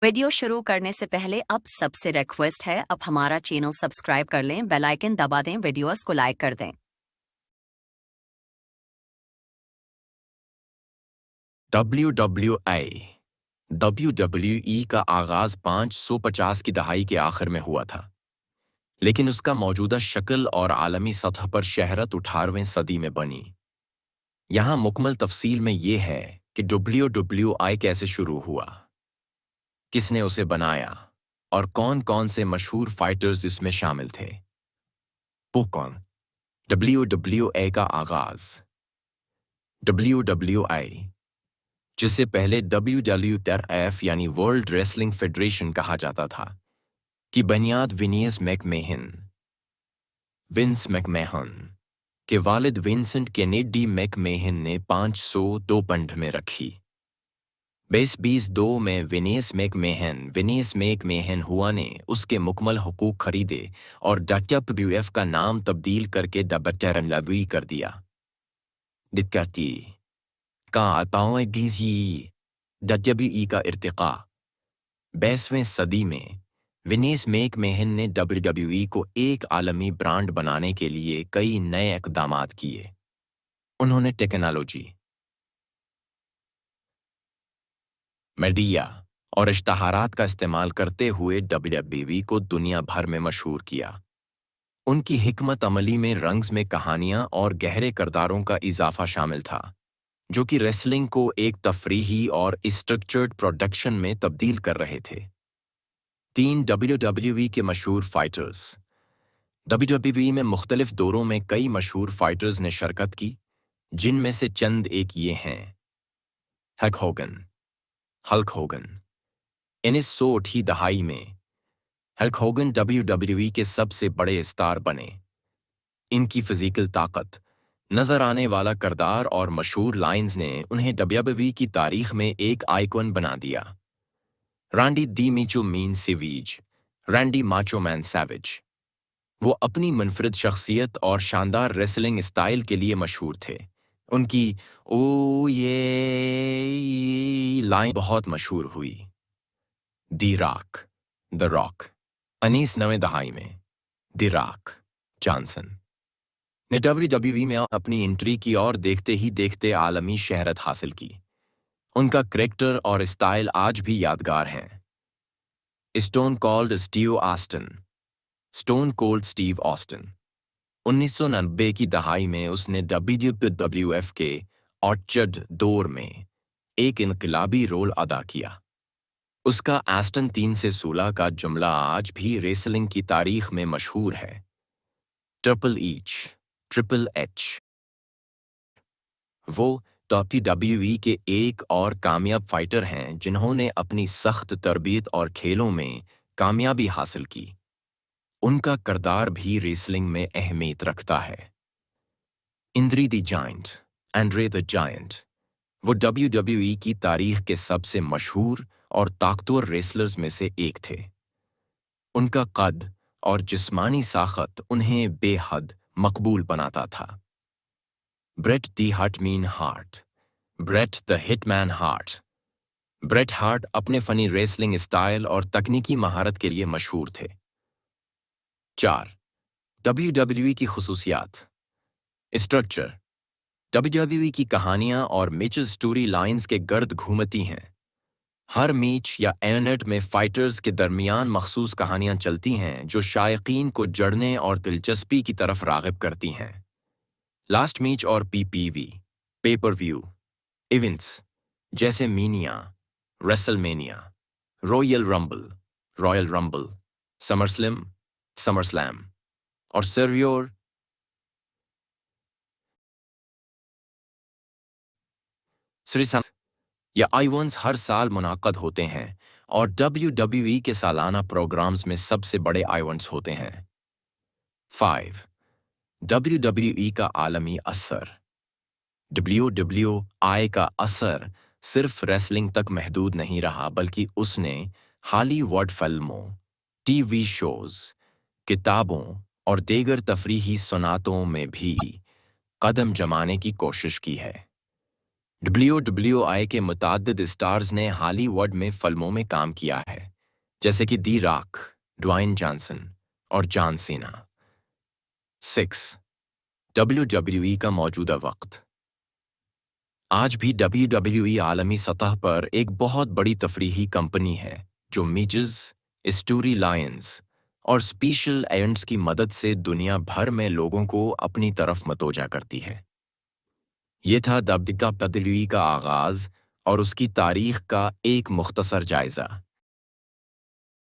Video शुरू करने से पहले अब सबसे रिक्वेस्ट है, अब हमारा चैनल सब्सक्राइब कर लें, बेल आइकन दबा दें, वीडियोस को लाइक कर दें। WWE का आगाज 550 की दहाई के आखिर में हुआ था, लेकिन उसका मौजूदा शक्ल और आलमी सतह पर शहरत 18वीं सदी में बनी। यहाँ मुकम्मल तफसील में ये है कि WWE कैसे शुरू हुआ, किसने उसे बनाया और कौन कौन से मशहूर फाइटर्स इसमें शामिल थे। कौन WWE का आगाज। WWE, जिसे पहले WWF यानी वर्ल्ड रेसलिंग फेडरेशन कहा जाता था, की बुनियाद विंस मैकमहन के वालिद विंसेंट केनेडी मैकमहन ने 502 में रखी। 2022 में विंस मैकमहन हुआ ने उसके मुकम्मल हुकूक खरीदे और WWF का नाम तब्दील करके WWE कर दिया। दिक्कती का WWE का इर्तिका। 20वीं सदी में विंस मैकमहन ने WWE को एक आलमी ब्रांड बनाने के लिए कई नए इक़दामात किए। उन्होंने टेक्नोलॉजी, मीडिया और इश्तहारात का इस्तेमाल करते हुए WWE को दुनिया भर में मशहूर किया। उनकी हिकमत अमली में रंग्स में कहानियां और गहरे किरदारों का इजाफा शामिल था, जो कि रेसलिंग को एक तफरीही और स्ट्रक्चर्ड प्रोडक्शन में तब्दील कर रहे थे। 3 WWE के मशहूर फाइटर्स। WWE में मुख्तलिफ दौरों में कई मशहूर फाइटर्स ने शिरकत की, जिनमें से चंद एक ये हैं। हल्क होगन 1960 दहाई में हल्क होगन WWE के सबसे बड़े स्टार बने। इनकी फिजिकल ताकत, नजर आने वाला किरदार और मशहूर लाइंस ने उन्हें WWE की तारीख में एक आइकॉन बना दिया। Randy the macho man savage, Randy macho man savage. वो अपनी मुनफरिद शख्सियत और शानदार रेसलिंग स्टाइल के लिए मशहूर थे। उनकी ओ ये लाइन बहुत मशहूर हुई। द रॉक 1990 दहाई में द रॉक जॉनसन ने WWE में अपनी एंट्री की और देखते ही देखते आलमी शहरत हासिल की। उनका करैक्टर और स्टाइल आज भी यादगार हैं। स्टोन कोल्ड स्टीव ऑस्टिन 1990 की दहाई में उसने WWF के ऑर्चर्ड दौर में एक इनकलाबी रोल अदा किया। उसका एस्टन 3 से 16 का जुमला आज भी रेसलिंग की तारीख में मशहूर है। ट्रिपल एच वो WWE के एक और कामयाब फाइटर हैं जिन्होंने अपनी सख्त तरबियत और खेलों में कामयाबी हासिल की। उनका किरदार भी रेसलिंग में अहमियत रखता है। एंड्रे द जायंट वो WWE की तारीख के सबसे मशहूर और ताकतवर रेसलर्स में से एक थे। उनका कद और जिस्मानी साखत उन्हें बेहद मकबूल बनाता था। Bread the hitman heart. Bret Hart अपने फनी रेसलिंग स्टाइल और तकनीकी महारत के लिए मशहूर थे। 4 WWE की खुसूसियात। स्ट्रक्चर। WWE की कहानियां और मैचेस स्टोरी लाइन्स के गर्द घूमती हैं। हर मैच या एनेट में फाइटर्स के दरमियान मखसूस कहानियां चलती हैं जो शायकीन को जड़ने और दिलचस्पी की तरफ राग़िब करती हैं। लास्ट मैच और पेपर व्यू इवेंट्स जैसे mania, WrestleMania, royal rumble, SummerSlam और सर्वियोर या आइवंस हर साल मुनाक़द होते हैं और WWE के सालाना प्रोग्राम्स में सबसे बड़े आइवंट्स होते हैं। 5 WWE का आलमी असर। WWE का असर सिर्फ रेसलिंग तक महदूद नहीं रहा, बल्कि उसने हॉलीवुड फिल्मों, TV शोज, किताबों और दीगर तफरीही सनातों में भी कदम जमाने की कोशिश की है। WWE کے متعدد اسٹارز نے ہالی ووڈ میں فلموں میں کام کیا ہے، جیسے کہ دی راک، ڈوائن جانسن اور جان سینا۔ 6. WWE کا موجودہ وقت۔ آج بھی WWE عالمی سطح پر ایک بہت بڑی تفریحی کمپنی ہے جو میچز، اسٹوری لائنز اور اسپیشل ایونٹس کی مدد سے دنیا بھر میں لوگوں کو اپنی طرف متوجہ کرتی ہے۔ یہ تھا WWE کا آغاز اور اس کی تاریخ کا ایک مختصر جائزہ۔